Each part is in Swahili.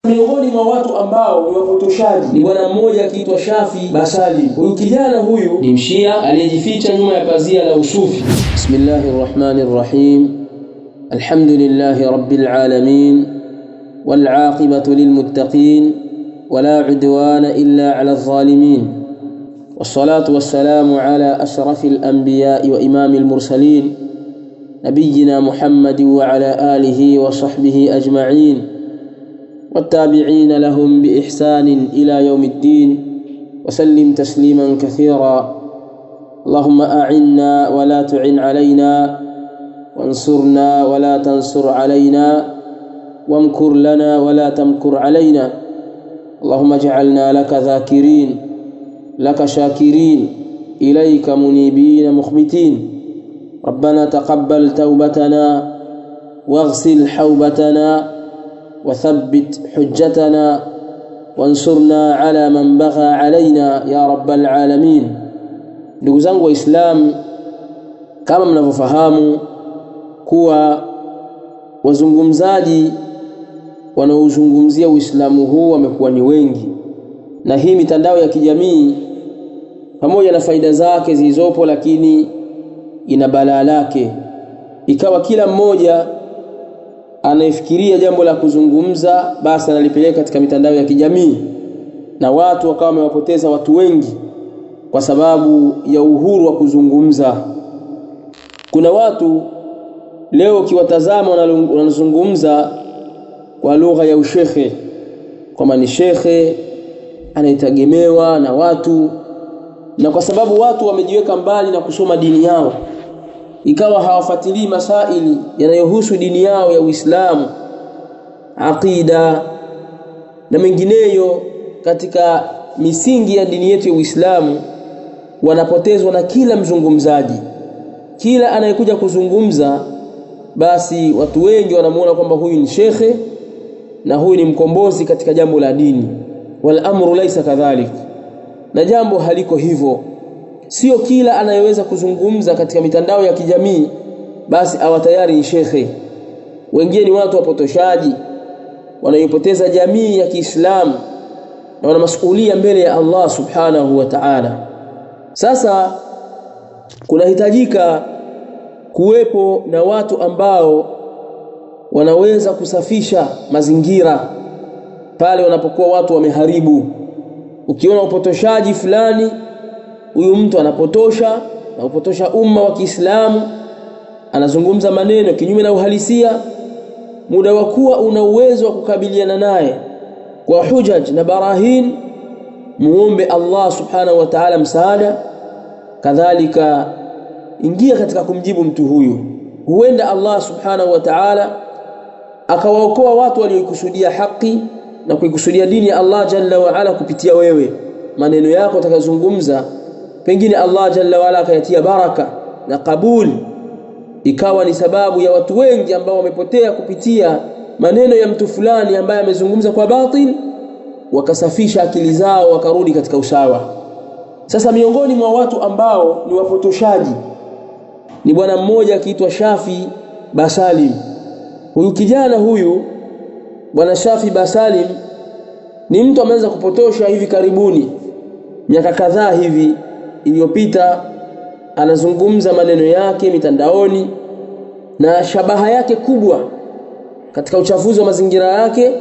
Miongoni mwa watu ambao ni wapotoshaji ni bwana mmoja akiitwa Shafi Basali. Huyu kijana huyu ni mshia aliyejificha nyuma ya pazia la usufi. Bismillahirrahmanirrahim. Alhamdulillahi rabbil alamin wal aqibatu lil muttaqin wala udwana illa ala adh-dhalimin. Wassalatu wassalamu ala ashrafil anbiya'i wa imamil mursalin nabiyyina Muhammadin wa ala alihi wa sahbihi ajma'in والتابعين لهم بإحسان إلى يوم الدين وسلم تسليما كثيرا. اللهم أعنا ولا تعن علينا وانصرنا ولا تنصر علينا وامكر لنا ولا تمكر علينا. اللهم اجعلنا لك ذاكرين لك شاكرين إليك منيبين مخبتين. ربنا تقبل توبتنا واغسل حوبتنا وثبت حجتنا وانصرنا على من بغى علينا يا رب العالمين. Ndugu zangu waislamu, kama mnavyofahamu kuwa wazungumzaji wanaozungumzia Uislamu huu wamekuwa ni wengi, na hii mitandao ya kijamii pamoja na faida zake zilizopo, lakini ina balaa lake. Ikawa kila mmoja anafikiria jambo la kuzungumza basi analipeleka katika mitandao ya kijamii, na watu wakawa wamewapoteza watu wengi kwa sababu ya uhuru wa kuzungumza. Kuna watu leo ukiwatazama wanazungumza kwa lugha ya ushekhe, kama ni shekhe anaitegemewa na watu, na kwa sababu watu wamejiweka mbali na kusoma dini yao, ikawa hawafuatilii masaili yanayohusu dini yao ya Uislamu, aqida na mengineyo katika misingi ya dini yetu ya Uislamu, wanapotezwa na kila mzungumzaji. Kila anayekuja kuzungumza basi watu wengi wanamuona kwamba huyu ni shekhe na huyu ni mkombozi katika jambo la dini. Wal amru laysa kadhalik, na jambo haliko hivyo. Sio kila anayeweza kuzungumza katika mitandao ya kijamii basi awa tayari ni shekhe. Wengine ni watu wapotoshaji wanayopoteza jamii ya Kiislamu na wana masuhulia mbele ya Allah subhanahu wa ta'ala. Sasa kunahitajika kuwepo na watu ambao wanaweza kusafisha mazingira pale wanapokuwa watu wameharibu. Ukiona upotoshaji fulani, huyu mtu anapotosha na upotosha umma wa Kiislamu, anazungumza maneno kinyume na uhalisia, muda wa kuwa una uwezo wa kukabiliana naye kwa hujaj na barahin, muombe Allah subhanahu wa ta'ala msaada. Kadhalika ingia katika kumjibu mtu huyu, huenda Allah subhanahu wa ta'ala akawaokoa watu waliokusudia haki na kuikusudia dini ya Allah jalla wa ala kupitia wewe. Maneno yako utakayozungumza pengine Allah jalla wa ala akayatia baraka na kabuli, ikawa ni sababu ya watu wengi ambao wamepotea kupitia maneno ya mtu fulani ambaye amezungumza kwa batil, wakasafisha akili zao wakarudi katika usawa. Sasa miongoni mwa watu ambao ni wapotoshaji ni bwana mmoja akiitwa Shafi Basali. Huyu kijana huyu bwana Shafi Basali ni mtu ameanza kupotosha hivi karibuni, miaka kadhaa hivi iliyopita. Anazungumza maneno yake mitandaoni, na shabaha yake kubwa katika uchafuzi wa mazingira yake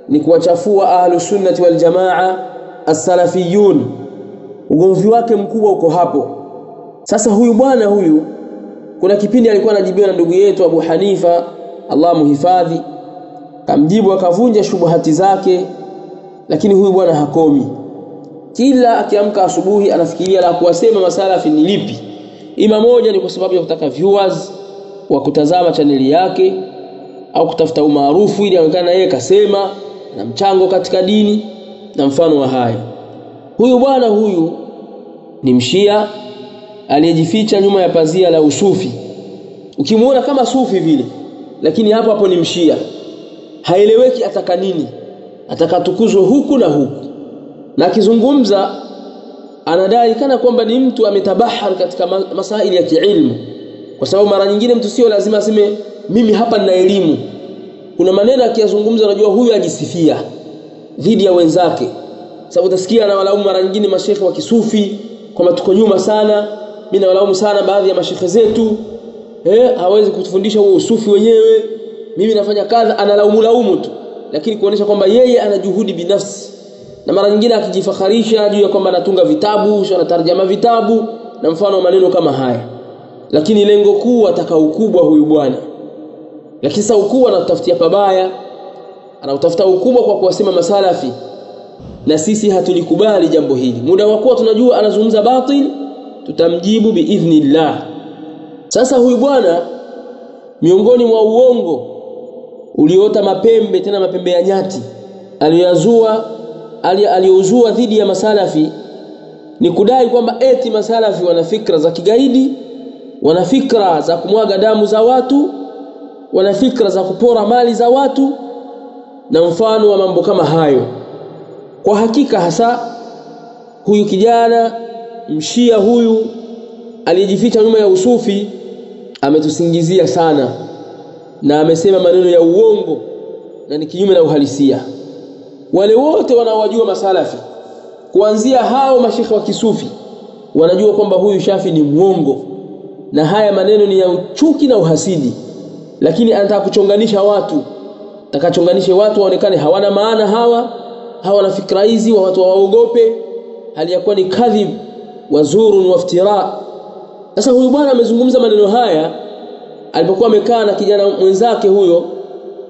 ni kuwachafua ahlus sunnati wal jamaa as-salafiyun. Ugomvi wake mkubwa uko hapo. Sasa huyu bwana huyu, kuna kipindi alikuwa anajibiwa na ndugu yetu Abu Hanifa, Allah muhifadhi, kamjibu akavunja shubuhati zake, lakini huyu bwana hakomi. Kila akiamka asubuhi anafikiria la kuwasema masalafi ni lipi. Ima moja ni kwa sababu ya kutaka viewers wa kutazama chaneli yake, au kutafuta umaarufu ili aonekane yeye kasema na mchango katika dini na mfano wa haya. Huyu bwana huyu ni mshia aliyejificha nyuma ya pazia la usufi. Ukimuona kama sufi vile, lakini hapo hapo ni mshia. Haeleweki ataka nini, atakatukuzwe huku na huku, na akizungumza anadai kana kwamba ni mtu ametabahar katika masaili ya kiilmu, kwa sababu mara nyingine mtu sio lazima aseme mimi hapa nina elimu. kuna maneno akiyazungumza unajua huyu ajisifia dhidi ya wenzake. Sababu utasikia na walaumu mara nyingine mashekhe wa kisufi kwamba tuko nyuma sana, mimi nawalaumu sana baadhi ya mashekhe zetu, hawezi kutufundisha huo usufi wenyewe, mimi nafanya kadha, analaumu tu, lakini kuonesha kwamba yeye ana juhudi binafsi. Na mara nyingine akijifakharisha juu ya kwamba anatunga vitabu, anatarjama vitabu na mfano wa maneno kama haya. Lakini lengo kuu ataka ukubwa huyu bwana. Lakini sasa ukubwa anatafutia pabaya, anautafuta ukubwa kwa kuwasema masalafi. Na sisi hatulikubali jambo hili. Muda wa kuwa tunajua anazungumza batil, tutamjibu biidhnillah. Sasa huyu bwana miongoni mwa uongo uliota mapembe, tena mapembe ya nyati, aliyouzua dhidi ya masalafi ni kudai kwamba eti masalafi wana fikra za kigaidi, wana fikra za kumwaga damu za watu, wana fikra za kupora mali za watu na mfano wa mambo kama hayo. Kwa hakika hasa huyu kijana mshia huyu aliyejificha nyuma ya usufi ametusingizia sana na amesema maneno ya uongo na ni kinyume na uhalisia. Wale wote wanaowajua masalafi kuanzia hao mashekhe wa kisufi wanajua kwamba huyu Shafi ni muongo na haya maneno ni ya uchuki na uhasidi, lakini anataka kuchonganisha watu, takachonganishe watu waonekane hawana maana, hawana fikra hizi, wa watu waogope, hali yakuwa ni kadhib wazurun waftira. Sasa huyu bwana amezungumza maneno haya alipokuwa amekaa na kijana mwenzake huyo.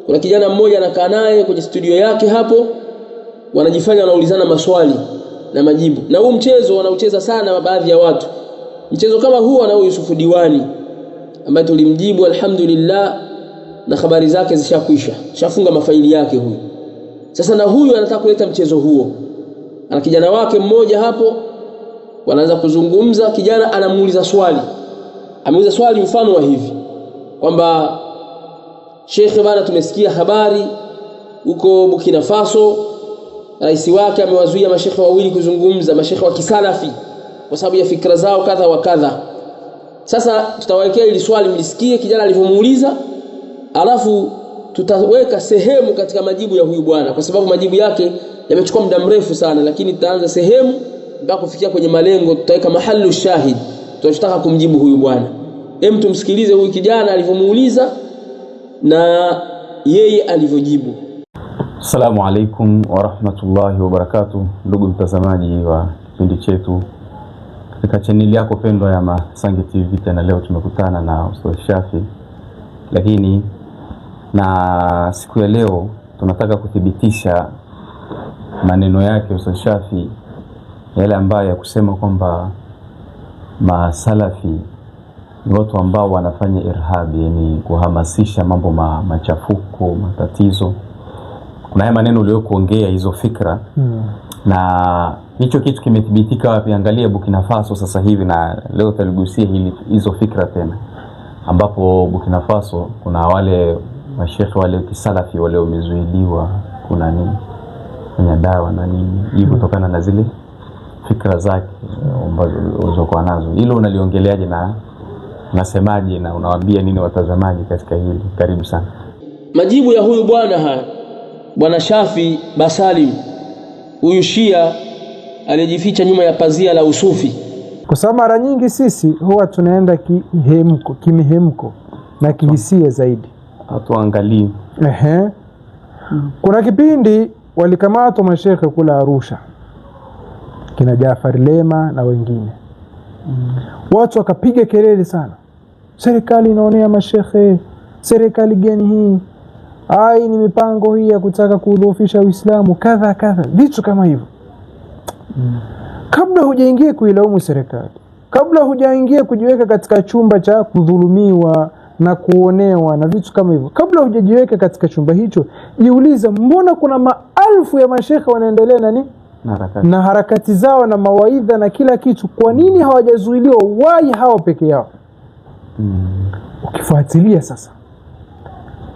Kuna kijana mmoja anakaa naye kwenye studio yake hapo, wanajifanya wanaulizana maswali na majibu. Na huu mchezo wanaucheza sana baadhi ya watu. Mchezo kama huu anao Yusufu Diwani ambaye tulimjibu alhamdulillah na habari zake zishakwisha. Shafunga mafaili yake huyu. Sasa na huyu anataka kuleta mchezo huo. Ana kijana wake mmoja hapo, wanaanza kuzungumza, kijana anamuuliza swali. Ameuliza swali mfano wa hivi kwamba Sheikh bana, tumesikia habari huko Burkina Faso rais wake amewazuia mashekhe wawili kuzungumza, mashekhe wa kisalafi kwa sababu ya fikra zao kadha wa kadha. Sasa tutawekea ili swali mlisikie kijana alivyomuuliza, alafu tutaweka sehemu katika majibu ya huyu bwana kwa sababu majibu yake yamechukua muda mrefu sana, lakini tutaanza sehemu mpaka kufikia kwenye malengo, tutaweka mahallu shahid tunachotaka kumjibu huyu bwana. Hem, tumsikilize huyu kijana alivyomuuliza na yeye alivyojibu. Assalamu alaikum wa rahmatullahi wa barakatuh. Ndugu mtazamaji wa kipindi chetu katika channel yako pendwa ya Masangi TV, tena leo tumekutana na Ustadh Shafi, lakini na siku ya leo tunataka kuthibitisha maneno yake Ustadh Shafi yale ambayo ya kusema kwamba masalafi ni watu ambao wanafanya irhabi, yani kuhamasisha mambo machafuko, matatizo. Kuna haya maneno uliyokuongea hizo fikra na hicho kitu kimethibitika wapi? Angalia Burkina Faso sasa hivi, na leo taligusia hizo fikra tena, ambapo Burkina Faso kuna wale mashekhe wale kisalafi wale wamezuiliwa, kuna nini kwenye dawa na nini, hii kutokana na zile fikra zake ambazo ulizokuwa nazo. Hilo unaliongeleaje na unasemaje na unawaambia nini watazamaji katika hili? Karibu sana. Majibu ya huyu bwana Shafi Basalim, huyu Shia aliyejificha nyuma ya pazia la usufi. Kwa sababu mara nyingi sisi huwa tunaenda kimihemko na kihisia zaidi. Hatuangalie. Kuna kipindi walikamatwa mashekhe kula Arusha, kina Jafar Lema na wengine. Watu wakapiga kelele sana, serikali inaonea mashekhe, serikali gani hii? Ai, ni mipango hii ya kutaka kudhoofisha Uislamu, kadha kadha, vitu kama hivyo. Kabla hujaingia kuilaumu serikali, kabla hujaingia kujiweka katika chumba cha kudhulumiwa na kuonewa na vitu kama hivyo, kabla hujajiweka katika chumba hicho, jiuliza mbona kuna maelfu ya mashekhe wanaendelea na harakati zao na mawaidha na kila kitu, kwa nini hawajazuiliwa wai hawa peke yao? Ukifuatilia sasa,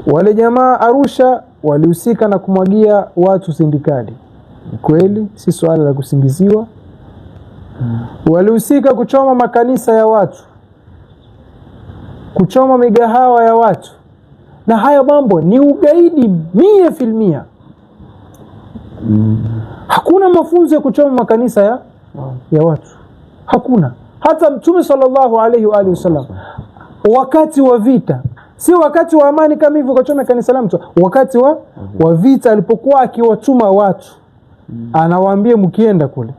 wale jamaa Arusha walihusika na kumwagia watu sindikali, kweli si swala la kusingiziwa. Walihusika kuchoma makanisa ya watu, kuchoma migahawa ya watu, na haya mambo ni ugaidi 100%. Hakuna mafunzo ya kuchoma makanisa ya watu, hakuna. Hata Mtume sallallahu alayhi wa alihi wasallam wakati wa vita, si wakati wa amani kama hivyo kuchoma kanisa la mtu, wakati wa vita alipokuwa akiwatuma watu, anawaambia mkienda kule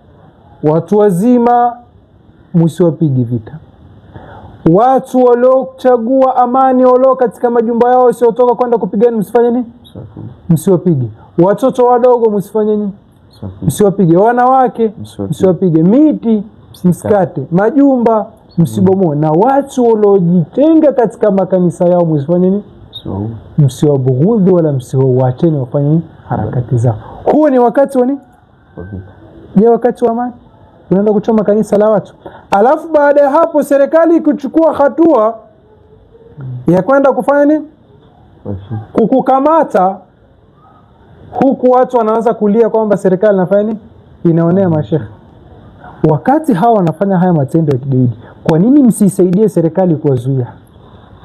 watu wazima msiwapige vita, watu waliochagua amani walio katika majumba yao wasiotoka kwenda kupigana msifanye nini? Msiwapige. Watoto wadogo msifanye nini? Msiwapige. Wanawake msiwapige. Miti msikate, majumba msibomoe, na watu waliojitenga katika makanisa yao msifanye nini? Msiwabughudhi wala msiwaacheni wafanye harakati zao. Huo ni wakati wa nini? Je, wakati wa amani unaenda kuchoma kanisa la watu? Alafu baada ya hapo serikali kuchukua hatua ya kwenda kufanya nini? Kukukamata, huku watu wanaanza kulia kwamba serikali inafanya nini? Inaonea mashekhe. Wakati hawa wanafanya haya matendo ya kigaidi, kwa nini msisaidie serikali kuwazuia?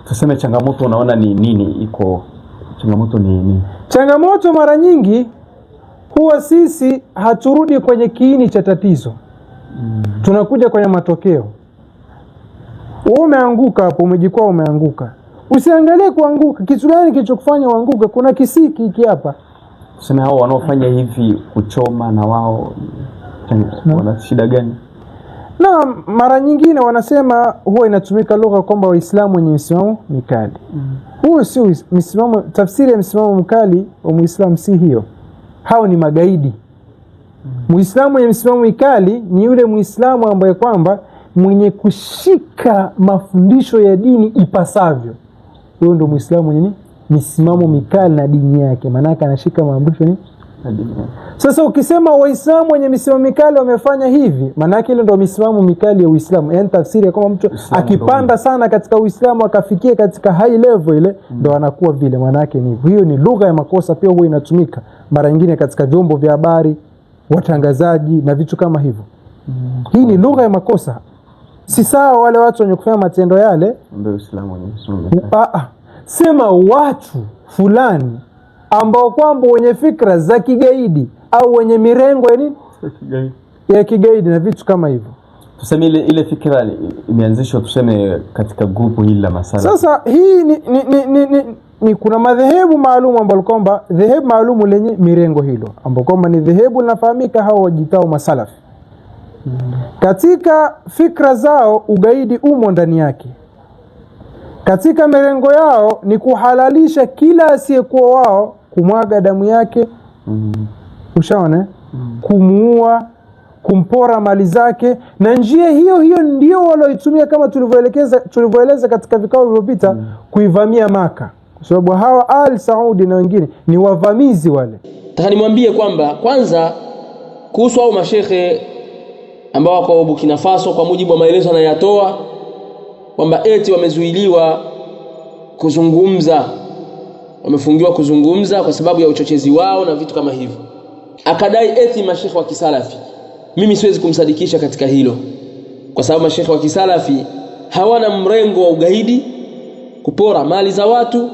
Tuseme changamoto unaona ni nini iko? Changamoto ni nini? Changamoto mara nyingi huwa sisi haturudi kwenye kiini cha tatizo. Tunakuja kwenye matokeo. Wewe umeanguka hapo, umejikwaa, umeanguka. Usiangalie kuanguka, kitu gani kilichokufanya uanguke? Kuna kisiki hiki hapa. Tuseme hao wanaofanya hivi kuchoma na wao wana shida gani? Na mara nyingine wanasema huwa inatumika lugha kwamba Waislamu wenye msimamo mikali. Huo si msimamo, tafsiri ya msimamo mkali wa Muislamu si hiyo. Hao ni magaidi. Muislamu mwenye msimamo mikali ni yule Muislamu ambaye kwamba mwenye kushika mafundisho ya dini ipasavyo. Huyo ndio Muislamu mwenye misimamo mikali na dini yake, maana yake anashika maamrisho na dini yake. Sasa ukisema Waislamu wenye misimamo mikali wamefanya hivi, maana yake ile ndio misimamo mikali ya Uislamu. Yaani tafsiri ya kama mtu akipanda sana katika Uislamu akafikia katika high level ile ndio anakuwa vile, maana yake ni hivyo. Hiyo ni lugha ya makosa, pia huwa inatumika mara nyingine katika vyombo vya habari, watangazaji na vitu kama hivyo. Hii ni lugha ya makosa. Si sawa wale watu wenye kufanya matendo yale ndio Uislamu wenye misimamo mikali. Sema watu fulani ambao kwamba wenye fikra za kigaidi au wenye mirengo ya nini? Ya kigaidi na vitu kama hivyo. Tuseme ile fikra imeanzishwa tuseme katika grupu hili la masala. Sasa hii ni kuna madhehebu maalum ambao kwamba dhehebu maalum lenye mirengo hilo ambao kwamba ni dhehebu linafahamika, hao wajitao masalafi. Katika fikra zao ugaidi umo ndani yake. Katika mirengo yao ni kuhalalisha kila asiyekuwa wao kumwaga damu yake, ushaona, kumuua, kumpora mali zake, na njia hiyo ndio walioitumia kama tulivyoeleza katika vikao vilivyopita, kuivamia Maka, kwa sababu hawa Al Saudi na wengine ni wavamizi wale. Nataka nimwambie kwamba kwanza kuhusu hao mashekhe ambao wako Burkina Faso, kwa mujibu wa maelezo anayotoa kwamba eti wamezuiliwa kuzungumza, wamefungiwa kuzungumza kwa sababu ya uchochezi wao na vitu kama hivyo, akadai eti mashekhe wa kisalafi. Mimi siwezi kumsadikisha katika hilo, kwa sababu mashekhe wa kisalafi hawana mrengo wa ugaidi, kupora mali za watu,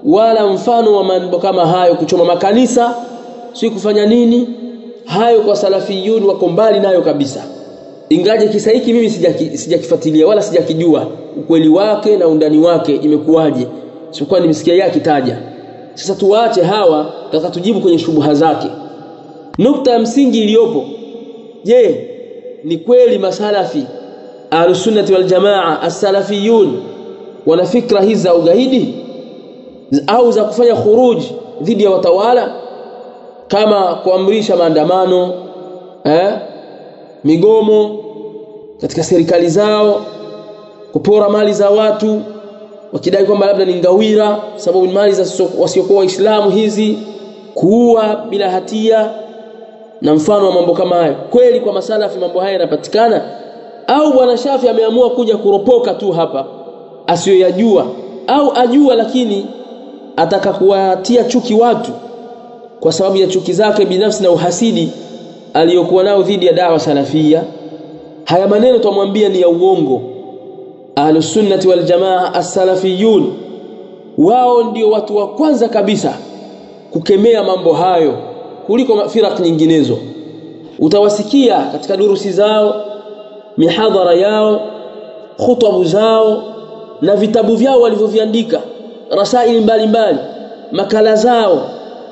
wala mfano wa mambo kama hayo, kuchoma makanisa, si kufanya nini hayo. Kwa salafiyun wako mbali nayo kabisa. Ingaje kisa hiki mimi sijakifuatilia wala sijakijua ukweli wake na undani wake imekuwaje, sikuwa nimesikia yeye akitaja. Sasa tuache hawa, nataka tujibu kwenye shubuha zake. Nukta ya msingi iliyopo, je, ni kweli masalafi Ahlus-Sunnah wal Jamaa as-salafiyun wana fikra hizi za ugaidi au za kufanya khuruj dhidi ya watawala, kama kuamrisha maandamano, migomo katika serikali zao, kupora mali za watu wakidai kwamba labda ni ngawira sababu ni mali za wasiokuwa Waislamu hizi, kuua bila hatia na mfano wa mambo kama hayo? Kweli kwa masalafi mambo haya yanapatikana, au bwana Shafi ameamua kuja kuropoka tu hapa asiyoyajua, au ajua lakini ataka kuwatia chuki watu kwa sababu ya chuki zake binafsi na uhasidi aliyokuwa nao dhidi ya dawa salafia? Haya maneno tumwambia ni ya uongo. Ahlus-Sunnah wal Jamaa as-salafiyun wao ndio watu wa kwanza kabisa kukemea mambo hayo kuliko firaq nyinginezo. Utawasikia katika durusi zao, mihadhara yao, khutbu zao na vitabu vyao walivyoviandika, rasaili mbalimbali, makala zao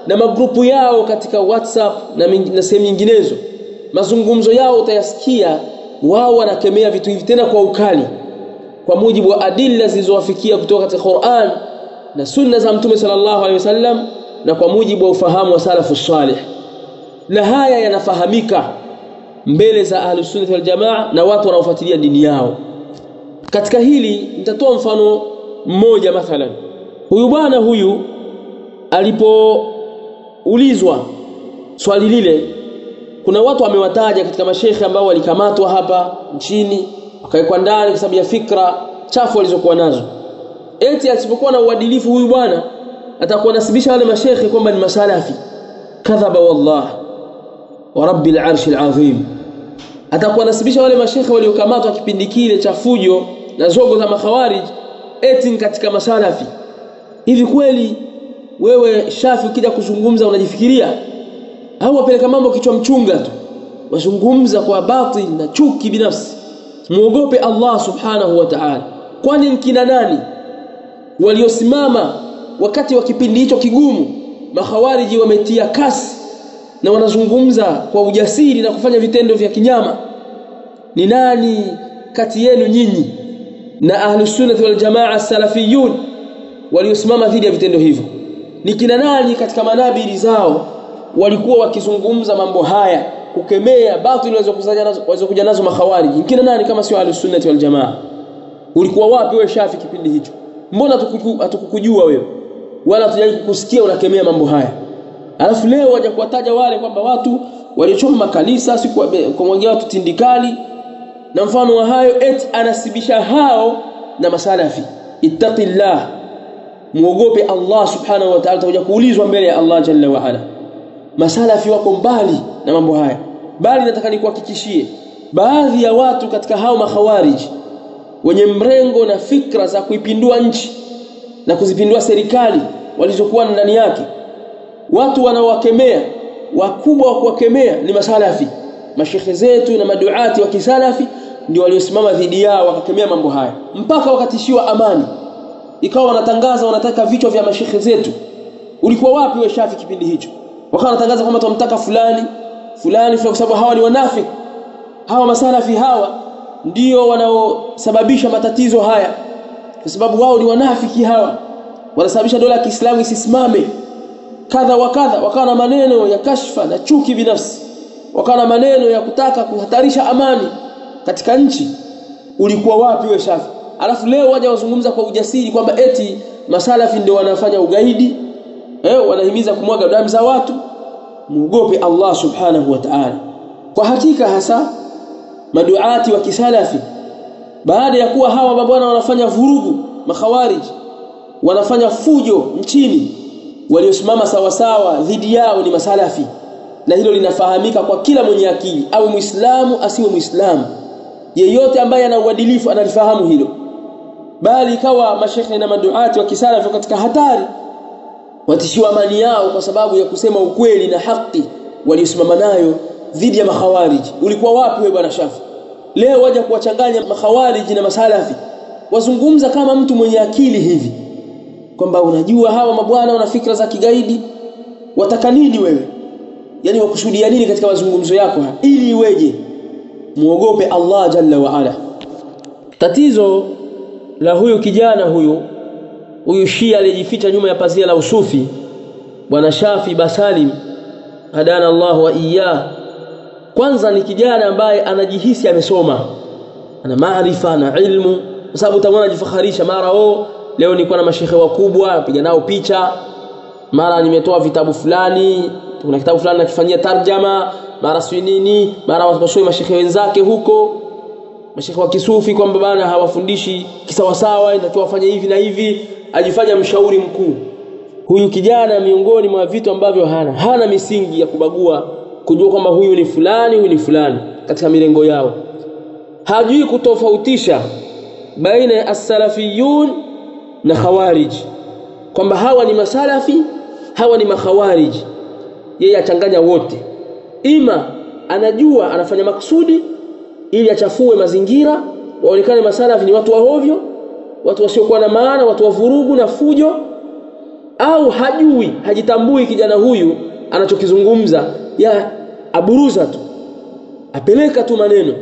na magrupu yao katika WhatsApp na sehemu nyinginezo. Mazungumzo yao utayasikia wao wanakemea vitu hivi tena kwa ukali, kwa mujibu wa adilla zilizowafikia kutoka katika Qur'an na sunna za Mtume sallallahu alaihi wasallam, na kwa mujibu wa ufahamu wa salafu salih. Na haya yanafahamika mbele za ahlus sunnah wal jamaa na watu wanaofuatilia dini yao. Katika hili nitatoa mfano mmoja. Mathalan, huyu bwana huyu alipoulizwa swali lile, kuna watu wamewataja katika masheikh ambao walikamatwa hapa nchini wakawekwa ndani kwa sababu ya fikra chafu walizokuwa nazo. Eti asipokuwa na uadilifu huyu bwana atakuwa nasibisha wale masheikh kwamba ni masalafi. Kadhaba wallah wa rabbil arshil azim. Atakuwa nasibisha wale masheikh waliokamatwa kipindi kile cha fujo na zogo za makhawarij eti katika masalafi. Hivi kweli wewe Shafi ukija kuzungumza unajifikiria au wapeleka mambo kichwa mchunga tu, wazungumza kwa batil na chuki binafsi? Muogope Allah subhanahu wa ta'ala. Kwani nkina nani waliosimama wakati wa kipindi hicho kigumu? Makhawariji wametia kasi na wanazungumza kwa ujasiri na kufanya vitendo vya kinyama. Ni nani kati yenu nyinyi na ahlus sunnah wal jamaa salafiyun waliosimama dhidi ya vitendo hivyo? Ni kina nani katika manabiri zao walikuwa wakizungumza mambo haya, kukemea batili walizokuja nazo makhawariji? Ni kina nani kama sio ahlus sunnah wal jamaa? Ulikuwa wapi wewe Shafi kipindi hicho? Mbona hatukukujua wewe wala tujali kukusikia unakemea mambo haya? Alafu leo waje kuwataja wale kwamba watu waliochoma makanisa, si kwa mmoja watu tindikali na mfano wa hayo, eti anasibisha hao na masalafi. Ittaqillah, muogope Allah subhanahu wa ta'ala, utakuja kuulizwa mbele ya Allah jalla wa ala. Masalafi wako mbali na mambo haya, bali nataka nikuhakikishie baadhi ya watu katika hao makhawariji wenye mrengo na fikra za kuipindua nchi na kuzipindua serikali walizokuwa ndani yake, watu wanaowakemea, wakubwa wa kuwakemea ni masalafi. Mashekhe zetu na maduati wa kisalafi ndio waliosimama dhidi yao wakakemea mambo haya, mpaka wakatishiwa amani, ikawa wanatangaza wanataka vichwa vya mashekhe zetu. Ulikuwa wapi wewe Shafi kipindi hicho? Wakawa wanatangaza kwamba tunamtaka fulani kwa sababu hawa ni wanafiki. Hawa masalafi hawa ndio wanaosababisha matatizo haya, kwa sababu wao ni wanafiki. Hawa wanasababisha dola ya Kiislamu isisimame, kadha wa kadha. Wakawa na maneno ya kashfa na chuki binafsi, wakawa na maneno ya kutaka kuhatarisha amani katika nchi. Ulikuwa wapi wewe Shafi? Alafu leo waje wazungumza kwa ujasiri kwamba eti masalafi ndio wanafanya ugaidi, wanahimiza kumwaga damu za watu. Muogope Allah subhanahu wa ta'ala. Kwa hakika hasa maduati wa kisalafi, baada ya kuwa hawa mabwana wanafanya vurugu, makhawarij wanafanya fujo nchini, waliosimama sawa sawa dhidi yao ni masalafi. Na hilo linafahamika kwa kila mwenye akili, au muislamu asiwe muislamu, yeyote ambaye ana uadilifu analifahamu hilo. Bali ikawa mashekhe na maduati wa kisalafi katika hatari, watishiwa amani yao kwa sababu ya kusema ukweli na haki waliosimama nayo dhidi ya makhawariji. Ulikuwa wapi wewe bwana Shafi? Leo waje kuwachanganya makhawariji na masalafi, wazungumza kama mtu mwenye akili hivi kwamba unajua hawa mabwana wana fikra za kigaidi. Wataka nini wewe? Yani wakusudia nini katika mazungumzo yako ili iweje? Muogope Allah jalla wa ala. Tatizo la huyu kijana huyu Shia aliyejificha nyuma ya pazia la usufi, bwana Shafi Basalim hadana Allah wa iyah, kwanza ni kijana ambaye anajihisi amesoma, ana maarifa na ilmu, kwa sababu utaona anajifakharisha mara leo nilikuwa na mashehe wakubwa napiga nao picha, mara nimetoa vitabu fulani, kuna kitabu fulani nakifanyia tarjama, mara si nini, mara washauri mashehe wenzake huko, mashehe wa kisufi kwamba bana hawafundishi kisawasawa, inatakiwa wafanye hivi na hivi, ajifanya mshauri mkuu. Huyu kijana miongoni mwa vitu ambavyo hana misingi ya kubagua, kujua kwamba huyu ni fulani katika milengo yao. Hajui kutofautisha baina ya as-salafiyun na khawarij. kwamba hawa ni masalafi, hawa ni makhawarij. Yeye achanganya wote. Ima anajua anafanya makusudi ili achafue mazingira, waonekane masalafi ni watu wa hovyo, watu wasiokuwa na maana, watu wa vurugu na fujo, au hajui, hajitambui kijana huyu anachokizungumza, ya aburuza tu, apeleka tu maneno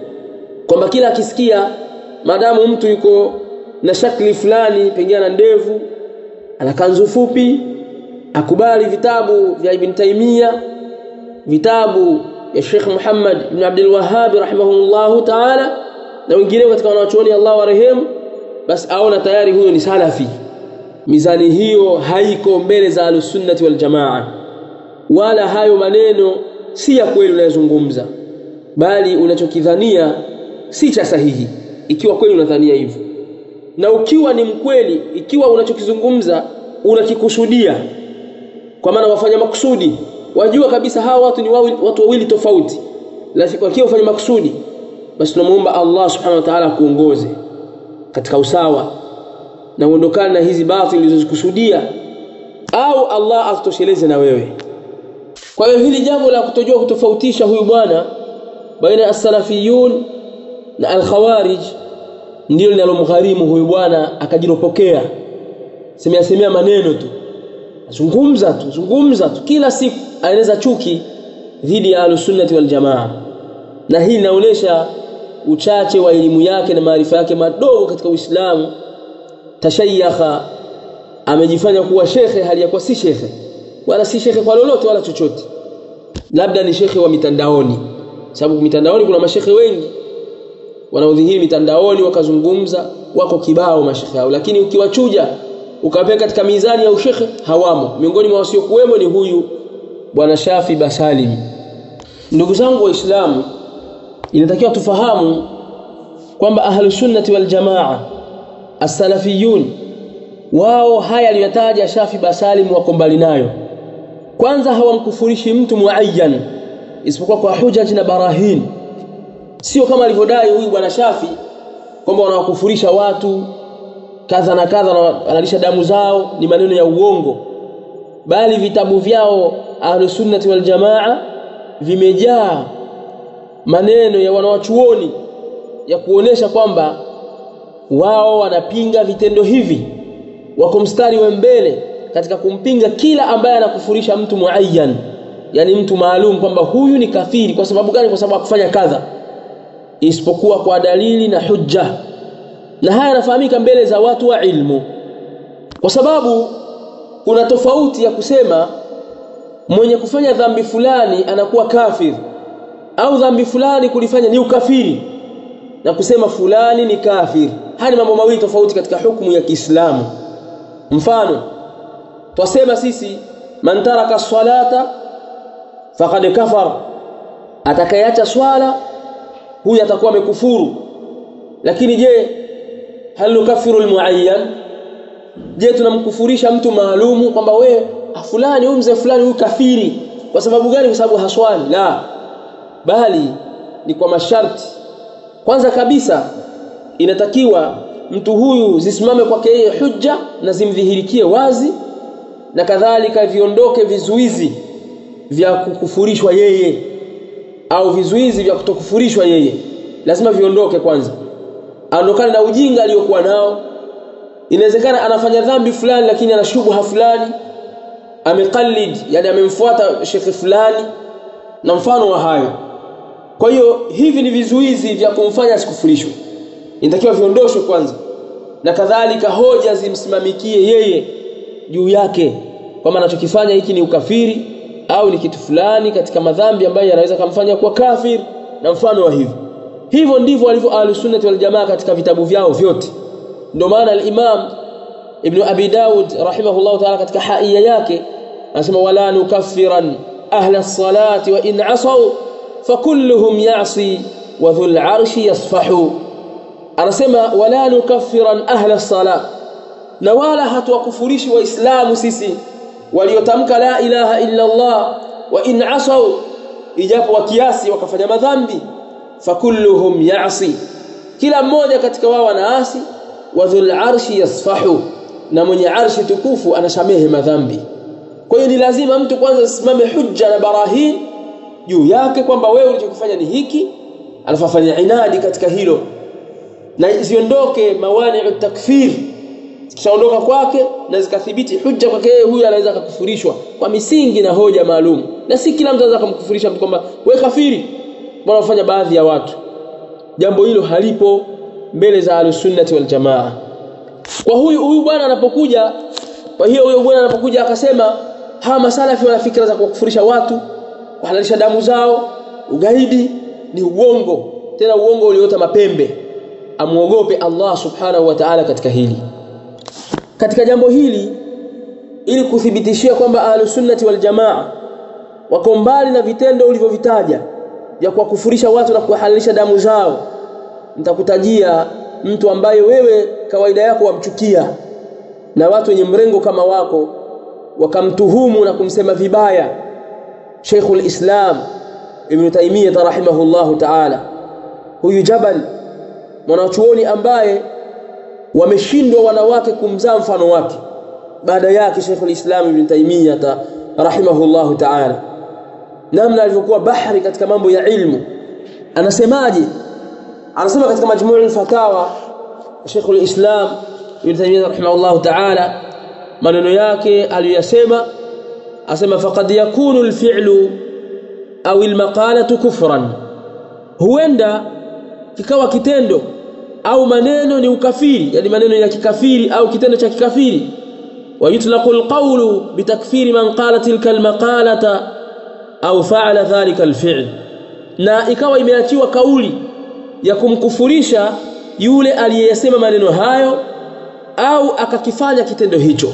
kwamba kila akisikia, madamu mtu yuko na shakli fulani, pengine na ndevu, ana kanzu fupi, akubali vitabu vya Ibn Taymiyyah, vitabu ya Sheikh Muhammad ibn Abdul Wahhab rahimahullahu ta'ala na wengine katika wanachuoni Allah warehemu, basi aona tayari huyo ni salafi. Mizani hiyo haiko mbele za Ahlus-Sunnah wal Jamaa, wala hayo maneno si ya kweli unayozungumza, bali unachokidhania si cha sahihi, ikiwa kweli unadhania hivyo. Na ukiwa ni mkweli, ikiwa unachokizungumza unakikusudia, kwa maana wafanya makusudi, wajua kabisa hawa watu ni watu wawili tofauti, lakini wakiwa wafanya makusudi, basi tunamuomba Allah subhanahu wa ta'ala kuongoze katika usawa na uondokane na hizi batili ulizozikusudia, au Allah atosheleze na wewe. Kwa hiyo hili jambo la kutojua kutofautisha huyu bwana baina ya as-salafiyun na al-khawarij ndio linalomgharimu huyu bwana akajiropokea, semea maneno tu, zungumza tu kila siku, aeleza chuki dhidi ya Ahlus-Sunnah wal Jamaa. Na hii inaonyesha uchache wa elimu yake na maarifa yake madogo katika Uislamu. Tashayakha, amejifanya kuwa shekhe hali ya kuwa si shekhe, wala si shekhe kwa lolote wala chochote, labda ni shekhe wa mitandaoni, sababu mitandaoni kuna mashekhe wengi wanaodhihiri mitandaoni wakazungumza, wako kibao mashekhe hao, lakini ukiwachuja ukaweka katika mizani ya ushekhe hawamo. Miongoni mwa wasiokuwemo ni huyu bwana Shafi Basalim. Ndugu zangu Waislamu, inatakiwa tufahamu kwamba Ahlus-Sunnah wal Jamaa as-salafiyun, wao haya aliyotaja Shafi Basalim wako mbali nayo. Kwanza hawamkufurishi mtu muayyan isipokuwa kwa hujaj na barahin, sio kama alivyodai huyu bwana Shafi kwamba wanawakufurisha watu kadha na kadha na wanalisha damu zao. Ni maneno ya uongo, bali vitabu vyao Ahlus-Sunnah wal Jamaa vimejaa maneno ya wanawachuoni ya kuonesha kwamba wao wanapinga vitendo hivi, wako mstari wa mbele katika kumpinga kila ambaye anakufurisha mtu muayyan, yani mtu maalum, kwamba huyu ni kafiri. Kwa sababu gani? Kwa sababu akufanya kadha, isipokuwa kwa dalili na hujja. Na haya yanafahamika mbele za watu wa ilmu, kwa sababu kuna tofauti ya kusema mwenye kufanya dhambi fulani anakuwa kafir, au dhambi fulani kulifanya ni ukafiri, na kusema fulani ni kafir. Haya ni mambo mawili tofauti katika hukumu ya Kiislamu. Mfano, twasema sisi man taraka salata faqad kafar, atakayeacha swala huyu atakuwa amekufuru. Lakini je, hal nukaffiru almuayyan? Je, tunamkufurisha mtu maalumu kwamba wewe fulani, huyu mzee fulani huyu kafiri kwa sababu gani? Kwa sababu haswali? La, bali ni kwa masharti. Kwanza kabisa inatakiwa mtu huyu zisimame kwake yeye hujja na zimdhihirikie wazi, na kadhalika viondoke vizuizi vya kukufurishwa yeye au vizuizi vya kutokufurishwa yeye, lazima viondoke kwanza. Aondokane na ujinga aliyokuwa nao. Inawezekana anafanya dhambi fulani lakini ana shubha fulani, amekallid, yani amemfuata shekhi fulani na mfano wa hayo. Kwa hiyo hivi ni vizuizi vya kumfanya asikufurishwe, inatakiwa viondoshwe kwanza, na kadhalika hoja zimsimamikie yeye juu yake kwamba anachokifanya hiki ni ukafiri au ni kitu fulani katika madhambi ambayo yanaweza kumfanya kuwa kafir na mfano wa hivyo. Hivyo ndivyo walivyo Ahlus-Sunnah wal Jamaa katika vitabu vyao vyote. Ndio maana al-Imam Ibn Abi Daud rahimahullah ta'ala katika haiya yake anasema wala nukaffiran ahla as-salati wa in asaw fakulluhum ya'si wa dhul 'arshi yasfahu. Anasema wala nukaffiran ahla as-salat, na wala hatuwakufurishi waislamu sisi waliotamka la ilaha illa Allah wa in asaw, ijapo wakiasi wakafanya madhambi, fakulluhum ya'si, kila mmoja katika wao anaasi, wa dhul 'arshi yasfahu, na mwenye arshi tukufu anasamehe madhambi. Kwa hiyo ni lazima mtu kwanza asimame hujja na barahin juu yake kwamba wewe ulichokifanya ni hiki, alafu afanye inadi katika hilo, na ziondoke mawani'u takfir. Kishaondoka kwake na zikathibiti hujja kwake, huyu anaweza kukufurishwa kwa misingi na hoja maalum, na si kila mtu anaweza kumkufurisha mtu kwamba wewe kafiri, bwana wafanya baadhi ya watu. Jambo hilo halipo mbele za Ahlus-Sunnah wal Jamaa. Kwa huyu bwana anapokuja, kwa hiyo huyo bwana anapokuja akasema hawa masalafi wana fikra za kukufurisha watu, kuhalalisha damu zao, ugaidi, ni uongo, tena uongo uliota mapembe. Amuogope Allah subhanahu wa ta'ala katika hili. Katika jambo hili, ili kuthibitishia kwamba Ahlus-Sunnah wal Jamaa wako mbali na vitendo ulivyovitaja vya kuwakufurisha watu na kuhalalisha damu zao, nitakutajia mtu ambaye wewe kawaida yako wamchukia, na watu wenye mrengo kama wako wakamtuhumu na kumsema vibaya, Sheikhul Islam Ibn Taymiyyah rahimahullahu ta'ala. Huyu Jabal, mwanachuoni ambaye wameshindwa wanawake kumzaa mfano wake baada yake Sheikhul Islam Ibn Taymiyyah rahimahullahu ta'ala, namna alivyokuwa bahari katika mambo ya ilmu. Anasemaje? Anasema katika Majmu'ul Fatawa Sheikhul Islam Ibn Taymiyyah rahimahullahu ta'ala, maneno yake aliyosema, asema faqad yakunu al-fi'lu au al-maqalatu kufran, huenda kikawa kitendo au maneno ni ukafiri, yani maneno ya kikafiri au kitendo cha kikafiri. Wa yutlaqu al-qawlu bitakfiri man qala tilka al-maqalata au fa'ala dhalika al-fi'l, na ikawa imeachiwa kauli ya kumkufurisha yule aliyesema maneno hayo au akakifanya kitendo hicho.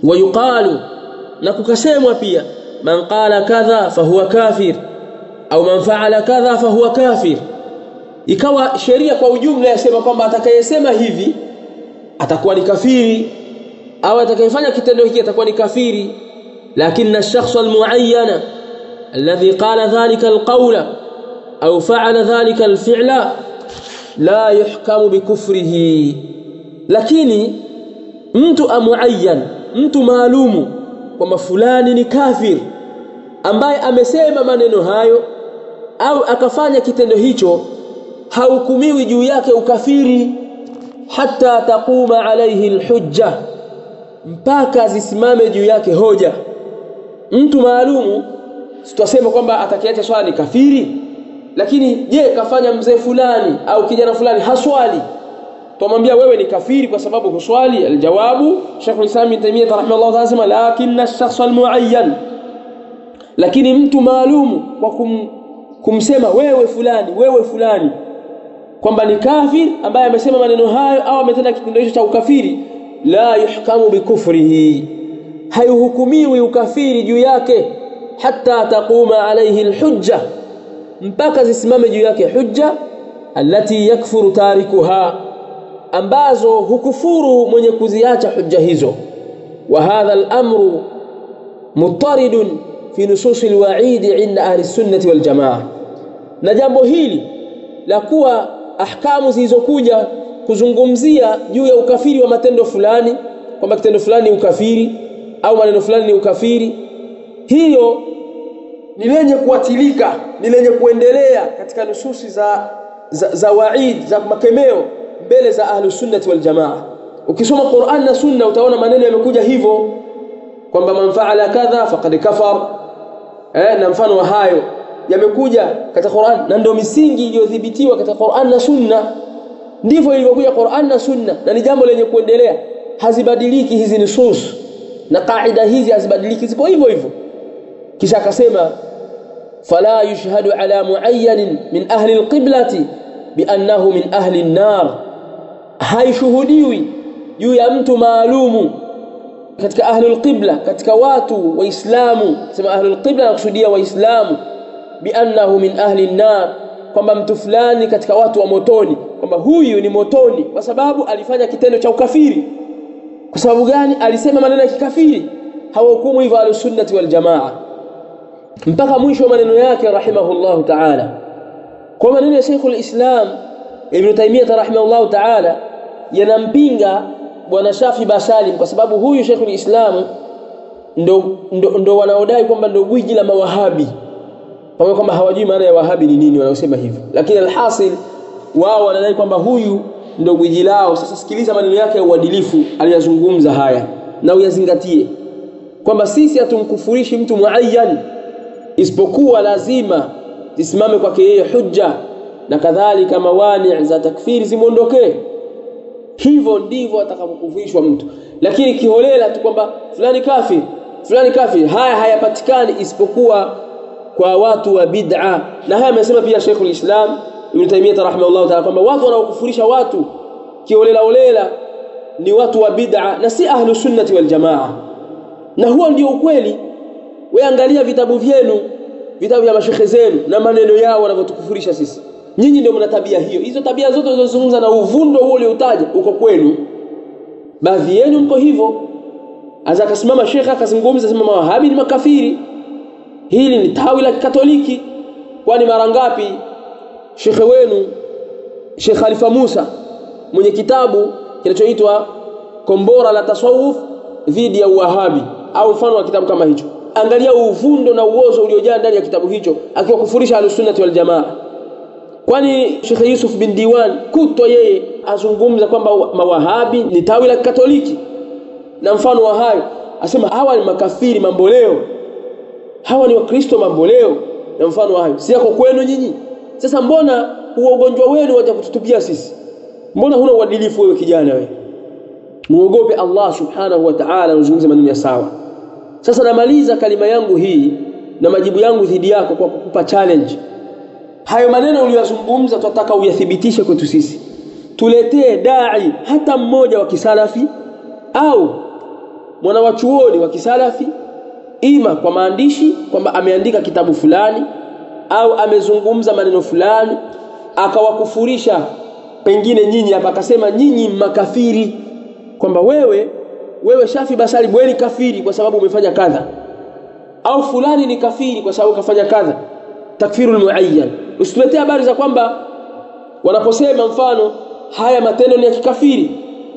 Wa yuqalu, na kukasemwa pia, man qala kadha fahuwa kafir au man fa'ala kadha fahuwa kafir. Ikawa sheria kwa ujumla yasema kwamba atakayesema hivi atakuwa ni kafiri, au atakayefanya kitendo hiki atakuwa ni kafiri. Lakini ash-shakhs al-mu'ayyana alladhi qala dhalika al-qawla au fa'ala dhalika al-fi'la la yuhkamu bikufrihi. Lakini mtu muayyan, mtu maalumu kwamba fulani ni kafir, ambaye amesema maneno hayo au akafanya kitendo hicho, hahukumiwi juu yake ukafiri hatta taquma alayhi alhujja, mpaka zisimame juu yake hoja. Mtu maalumu sitasema kwamba atakayeacha swala ni kafiri, lakini je, kafanya mzee fulani au kijana fulani haswali, tumwambia wewe ni kafiri kwa sababu huswali? Aljawabu, Sheikhul Islam Ibn Taymiyyah rahimahullah anasema lakinna ash-shakhs al-muayyan, lakini mtu maalumu kwa kumsema wewe fulani kwamba ni kafir, ambaye amesema maneno hayo au ametenda kitendo hicho cha ukafiri, la yuhkamu bikufrihi, hayuhukumiwi ukafiri juu yake hatta taquma alayhi alhujja, mpaka zisimame juu yake hujja, allati yakfuru tarikuha, ambazo hukufuru mwenye kuziacha hujja hizo. Wa hadha al-amru muttaridun fi nusus al-wa'id 'inda ahli sunnah wal jamaa, na jambo hili la kuwa ahkamu zilizokuja kuzungumzia juu ya ukafiri wa matendo fulani, kwamba kitendo fulani ni ukafiri au maneno fulani ni ukafiri, hiyo ni lenye kuatilika, ni lenye kuendelea katika nususi za wa'id, za makemeo mbele za Ahlus Sunnah wal Jamaa. Ukisoma Qur'an na Sunna utaona maneno yamekuja hivyo kwamba man fa'ala kadha faqad kafar, na mfano wa hayo yamekuja katika Qur'an, na ndio misingi iliyodhibitiwa katika Qur'an na Sunna. Ndivyo ilivyokuja Qur'an na Sunna, na ni jambo lenye kuendelea, hazibadiliki hizi nusus na kaida hizi hazibadiliki, zipo hivyo hivyo. Kisha akasema fala yushhadu ala muayyan min ahli alqiblati bi annahu min ahli an-nar, haishuhudiwi juu ya mtu maalumu katika ahli alqibla, katika watu waislamu, sema ahli alqibla na kusudia waislamu, bi annahu min ahli an-nar, kwamba mtu fulani katika watu wa motoni, kwamba huyu ni motoni kwa sababu alifanya kitendo cha ukafiri. Kwa sababu gani? Alisema maneno ya kikafiri. Hawahukumu hivyo Ahlus Sunnah wal Jamaa mpaka mwisho wa maneno yake rahimahullahu ta'ala. Kwa maneno ya Sheikhul Islam Ibn Taymiyyah rahimahullahu ta'ala yanampinga bwana Shafi Basalim, kwa sababu huyu Sheikhul Islam ndo wanaodai kwamba ndo gwiji la mawahabi, pamoja kwamba hawajui maana ya wahabi ni nini wanaosema hivyo, lakini alhasil wao wanadai kwamba huyu ndo gwiji lao. Sasa sikiliza maneno yake ya uadilifu aliyazungumza haya na uyazingatie kwamba sisi hatumkufurishi mtu muayyan, isipokuwa lazima zisimame kwake yeye hujja na kadhalika mawani za takfiri zimuondokee. Hivyo ndivyo atakapokufurishwa mtu, lakini kiholela tu kwamba fulani kafir, haya hayapatikani isipokuwa kwa watu wa bid'a. Na haya amesema pia Sheikhul Islam Ibn Taymiyyah rahimahullah ta'ala kwamba watu wanaokufurisha watu kiholela ni watu wa bid'a na si ahlus sunnati wal jamaa. Na huo ndio ukweli. Wewe angalia vitabu vyenu, vitabu vya mashekhe zenu na maneno yao wanavyotukufurisha sisi. Nyinyi ndio mna tabia hiyo. Hizo tabia zote unazozungumza na uvundo huo uliotaja uko kwenu. Baadhi yenu mko hivyo. Aza akasimama shekhe akazungumza sema mawahabi ni makafiri. Hili ni tawi la Katoliki. Kwani mara ngapi shekhe wenu Sheikh Khalifa Musa mwenye kitabu kinachoitwa Kombora la Tasawuf dhidi ya Wahabi au mfano wa kitabu kama hicho, angalia uvundo na uozo uliojaa ndani ya kitabu hicho akiwakufurisha Ahlus-Sunnah wal Jamaa. Kwani Sheikh Yusuf bin Diwan kutwa yeye azungumza kwamba mawahabi ni tawi la Katoliki na mfano wa hayo, asema hawa ni makafiri mamboleo, hawa ni wakristo mamboleo na mfano wa hayo. Si yako kwenu nyinyi? Sasa mbona huo ugonjwa wenu waje kututupia sisi? Mbona huna uadilifu wewe kijana wewe? Muogope Allah subhanahu wa ta'ala, uzungumze maneno ya sawa. Sasa namaliza kalima yangu hii na majibu yangu dhidi yako kwa kukupa challenge. Hayo maneno uliyozungumza tunataka uyathibitishe kwetu sisi. Tuletee dai hata mmoja wa kisalafi au mwana wa chuoni wa kisalafi, ima kwa maandishi kwamba ameandika kitabu fulani au amezungumza maneno fulani akawakufurisha pengine nyinyi hapa, akasema nyinyi makafiri, kwamba wewe Shafi Basalim wewe ni kafiri kwa sababu umefanya kadha, au fulani ni kafiri kwa sababu kafanya kadha, takfirul muayyan. Usituletee habari za kwamba wanaposema mfano haya matendo ni ya kikafiri,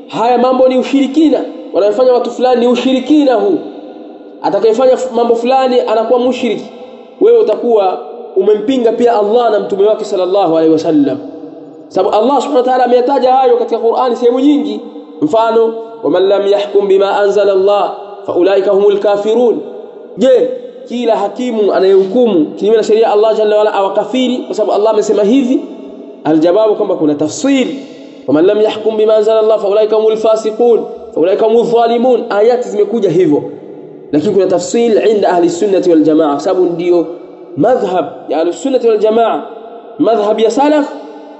haya mambo ni ushirikina, wanayofanya watu fulani ni ushirikina huu, atakayefanya mambo fulani anakuwa mushriki, wewe utakuwa umempinga pia Allah na mtume wake sallallahu alaihi wasallam. Sababu Allah subhanahu wa ta'ala ameyataja hayo katika Qur'ani sehemu nyingi, mfano waman lam yahkum bima anzala Allah fa ulaika humul kafirun. Je, kila hakimu anayehukumu kinyume na sheria Allah jalla wala awakafiri kwa sababu Allah amesema hivi? Aljawabu kwamba kuna tafsiri, waman lam yahkum bima anzala Allah fa ulaika humul fasiqun fa ulaika humul zalimun. Ayati zimekuja hivyo, lakini kuna tafsiri inda ahli sunnati wal jamaa, sababu ndio madhhab ya ahli sunnati wal jamaa. Madhhab ya salaf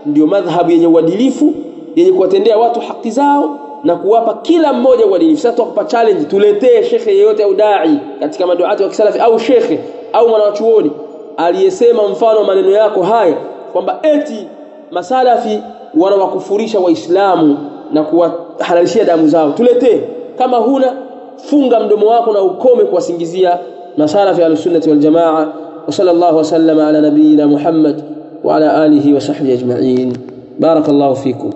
ndio madhhab yenye uadilifu, yenye kuwatendea watu haki zao na kuwapa kila mmoja uadilifu. Sasa tukupa challenge, tuletee shekhe yeyote au dai katika maduati wa kisalafi au shekhe au mwana wa chuoni aliyesema mfano maneno yako haya kwamba eti masalafi wanawakufurisha waislamu na kuwahalalishia damu zao. Tuletee. Kama huna, funga mdomo wako na ukome kuwasingizia masalafi al-sunnah wal jamaa. Wa sallallahu wa sallama ala nabiyyina Muhammad wa ala alihi wa sahbihi ajma'in. Barakallahu fikum.